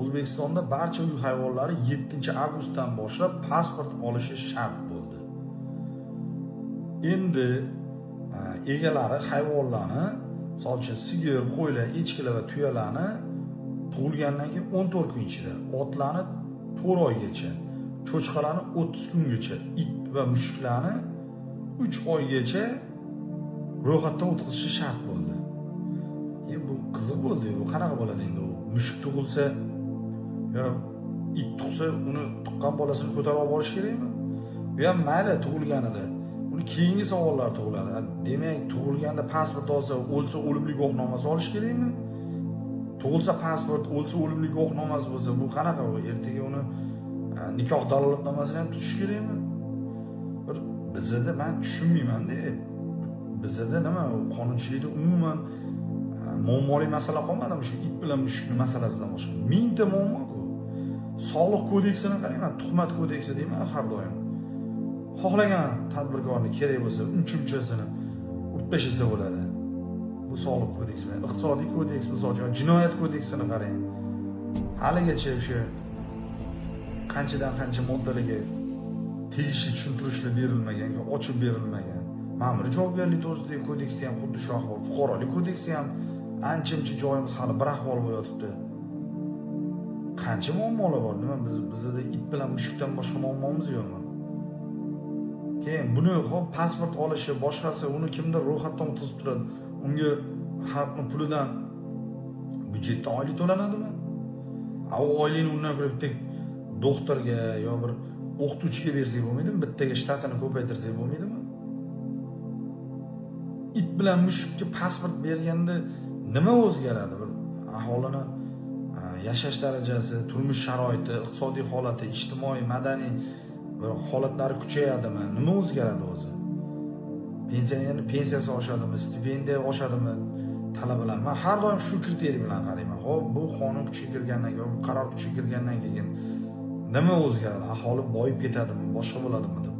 O'zbekistonda barcha uy hayvonlari 7-avgustdan boshlab pasport olishi shart bo'ldi. Endi egalari hayvonlarni, masalan, sigir, qo'ylar, echkilar va tuyalarni tug'ilgandan keyin 14 kun ichida, otlarni 4 oygacha, cho'chqalarni 30 kungacha, it va mushuklarni 3 oygacha ro'yxatdan o'tkazishi shart bo'ldi. Bu qiziq bo'ldi. Bu qanaqa bo'ladi endi? U mushuk tug'ilsa yo it tug'sa, uni tuqqan bolasini ko'tarib olib borish kerakmi? Bu ham mayli tug'ilganida. Uni keyingi savollar tug'iladi. Demak, tug'ilganda pasport olsa, o'lsa o'limlik guvohnomasi olish kerakmi? Tug'ilsa pasport, o'lsa o'limlik guvohnomasi bo'lsa, bu qanaqa? Ertaga uni nikoh dalolatnomasini ham tutish kerakmi? Bizda men tushunmayman-da. Bizda nima qonunchilikda umuman muammoli masala qolmadimi shu it bilan mushukni masalasidan boshqa? Mingta muammo-ku. Soliq kodeksini qarayman, tuhmat kodeksi deyman har doim. Xohlagan tadbirkorni kerak bo'lsa, unchunchasini urib tashlasa bo'ladi. Bu soliq kodeksi bilan iqtisodiy kodeks, masalan, jinoyat kodeksini qarang. Haligacha o'sha qanchadan qancha moddalarga tegishli tushuntirishlar berilmagan, ochib berilmagan. Ma'muriy javobgarlik to'g'risidagi kodeksda ham xuddi shu ahvol, fuqarolik kodeksda ham ancha-muncha joyimiz hali bir ahvol bo'layotibdi. Qancha muammolar bor. Nima bizda it bilan mushukdan boshqa muammomiz yo'qmi? Keyin buni pasport olishi, boshqasi uni kimdir ro'yxatdan o'tkazib turadi. Unga xalqning pulidan byudjetdan oylik to'lanadimi? U oylikni undan ko'ra bitta doktorga yo bir o'qituvchiga bersak bo'lmaydimi? Bittaga shtatini ko'paytirsak bo'lmaydimi? It bilan mushukka pasport berganda nima o'zgaradi? Bir aholini yashash darajasi, turmush sharoiti, iqtisodiy holati, ijtimoiy, madaniy bir holatlari kuchayadimi? Nima o'zgaradi o'zi? Pensionerning pensiyasi oshadimi, stipendiya oshadimi talabalar? Men har doim shu kriteriy bilan qarayman. Xo'p, bu qonun kuchga kirgandan keyin, bu qaror kuchga kirgandan keyin nima o'zgaradi? Aholi boyib ketadimi, boshqa bo'ladimi deb.